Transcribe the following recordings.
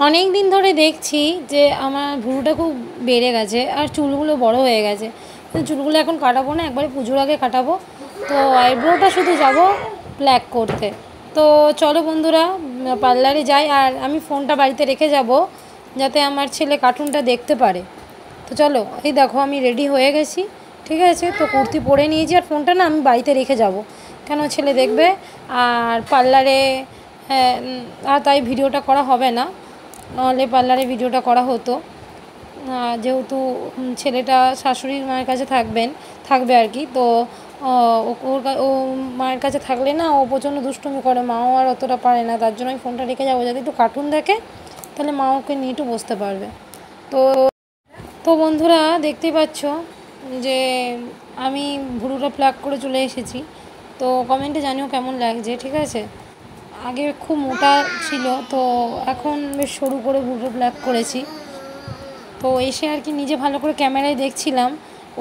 অনেক দিন ধরে দেখছি যে আমার ভুরুটা খুব বেড়ে গেছে আর চুলগুলো বড় হয়ে গেছে। চুলগুলো এখন কাটাবো না, একবারে পুজোর আগে কাটাবো। তো আইব্রোটা শুধু যাব ব্ল্যাক করতে। তো চলো বন্ধুরা, পার্লারে যাই। আর আমি ফোনটা বাড়িতে রেখে যাব যাতে আমার ছেলে কার্টুনটা দেখতে পারে। তো চলো, এই দেখো আমি রেডি হয়ে গেছি, ঠিক আছে। তো কুর্তি পরে নিয়েছি আর ফোনটা না আমি বাড়িতে রেখে যাব, কেন ছেলে দেখবে। আর পার্লারে আর তাই ভিডিওটা করা হবে না, নাহলে পার্লারে ভিডিওটা করা হতো। যেহেতু ছেলেটা শাশুড়ি মায়ের কাছে থাকবে আর কি। তো ও মায়ের কাছে থাকলে না ও প্রচণ্ড দুষ্টুমি করে, মাও আর অতটা পারে না। তার জন্য আমি ফোনটা রেখে যাবো, যাতে একটু কার্টুন দেখে, তাহলে মা ওকে নিয়ে একটু বসতে পারবে। তো তো বন্ধুরা দেখতেই পাচ্ছ যে আমি ভুরুটা প্লাগ করে চলে এসেছি। তো কমেন্টে জানিও কেমন লাগছে, ঠিক আছে। আগে খুব মোটা ছিল, তো এখন বেশ সরু করে ভুরু প্লাগ করেছি। তো এসে আর কি নিজে ভালো করে ক্যামেরায় দেখছিলাম,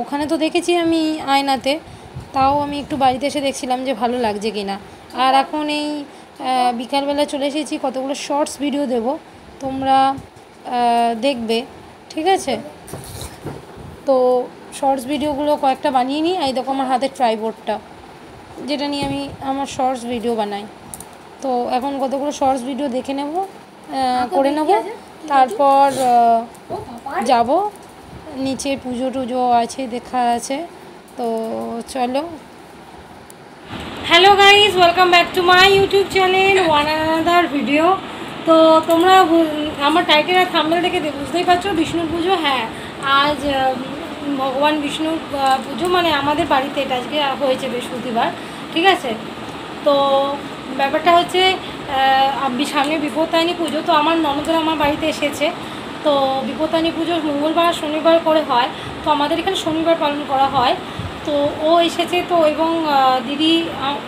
ওখানে তো দেখেছি আমি আয়নাতে, তাও আমি একটু বাড়িতে এসে দেখছিলাম যে ভালো লাগছে কি না। আর এখন এই বিকালবেলা চলে এসেছি, কতগুলো শর্টস ভিডিও দেব, তোমরা দেখবে, ঠিক আছে। তো শর্টস ভিডিওগুলো কয়েকটা বানিয়ে নিই। এই দেখো আমার হাতের ট্রাইপডটা, যেটা নিয়ে আমি আমার শর্টস ভিডিও বানাই। তো এখন কতগুলো শর্টস ভিডিও দেখে নেব, করে নেব, তারপর যাব নিচে। পুজো টুজো আছে, দেখা আছে। তো চলো। Hello guys, welcome back to my YouTube channel one another video. তো তোমরা আমার টাইটেল আর থাম্বনেল দেখে বুঝতেই পারছো বিষ্ণুর পুজো। হ্যাঁ, আজ ভগবান বিষ্ণুর পুজো, মানে আমাদের বাড়িতে এটা আজকে হয়েছে বৃহস্পতিবার, ঠিক আছে। তো ব্যাপারটা হচ্ছে সামনে বিপত্তারিণী পুজো। তো আমার ননদরা আমার বাড়িতে এসেছে। তো বিপত্তারিণী পুজো মঙ্গলবার শনিবার করে হয়, তো আমাদের এখানে শনিবার পালন করা হয়। তো ও এসেছে, তো এবং দিদি,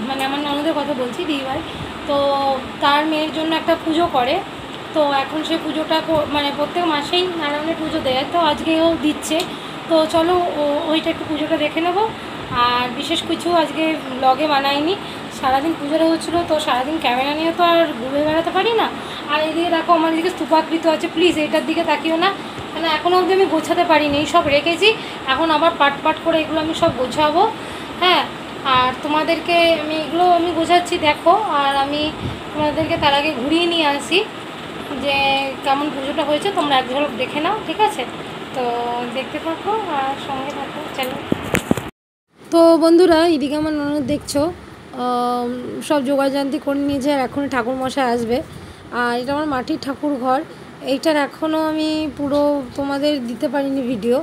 মানে আমার ননদের কথা বলছি, দিদিভাই, তো তার মেয়ের জন্য একটা পুজো করে। তো এখন সে পুজোটা মানে প্রত্যেক মাসেই নারায়ণের পুজো দেয়, তো আজকেও দিচ্ছে। তো চলো ওইটা একটু পুজোটা দেখে নেবো। আর বিশেষ কিছু আজকে ব্লগে বানাইনি, সারাদিন পুজোটা হচ্ছিলো, তো সারাদিন ক্যামেরা নিয়ে তো আর ঘুরে বেড়াতে পারি না। আর এইদিকে দেখো আমার দিকে স্তূপাকৃত আছে, প্লিজ এইটার দিকে তাকিও না, কেন এখনও অবধি আমি গোছাতে পারিনি, এই সব রেখেছি। এখন আবার পাট করে এগুলো আমি সব গোছাবো। হ্যাঁ, আর তোমাদেরকে এগুলো আমি গোছাচ্ছি, দেখো। আর আমি তোমাদেরকে তার আগে ঘুরিয়ে নিয়ে আসি যে কেমন পুজোটা হয়েছে, তোমরা এক ঝলক দেখে নাও, ঠিক আছে। তো দেখতে থাকো আর সঙ্গে থাকো, চলো। তো বন্ধুরা, এদিকে আমার ননদ দেখছো সব জোগাড়যন্ত্র করে নিয়েছে, আর এখনই ঠাকুরমশাই আসবে। আর এটা আমার মাটির ঠাকুর ঘর, এইটার এখনও আমি পুরো তোমাদের দিতে পারিনি ভিডিও,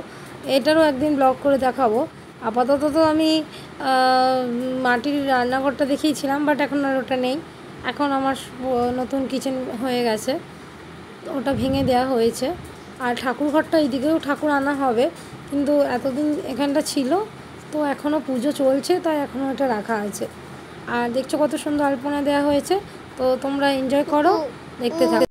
এটারও একদিন ব্লগ করে দেখাবো। আপাতত তো আমি মাটির রান্নাঘরটা দেখিয়েছিলাম, বাট এখন আর ওটা নেই। এখন আমার নতুন কিচেন হয়ে গেছে, ওটা ভেঙে দেওয়া হয়েছে। আর ঠাকুর ঘরটা এইদিকেও ঠাকুর আনা হবে, কিন্তু এতদিন এখানটা ছিল, তো এখনও পুজো চলছে, তাই এখনও এটা রাখা আছে। আর দেখছো কত সুন্দর আলপনা দেওয়া হয়েছে। তো তোমরা এনজয় করো, দেখতে থাকো।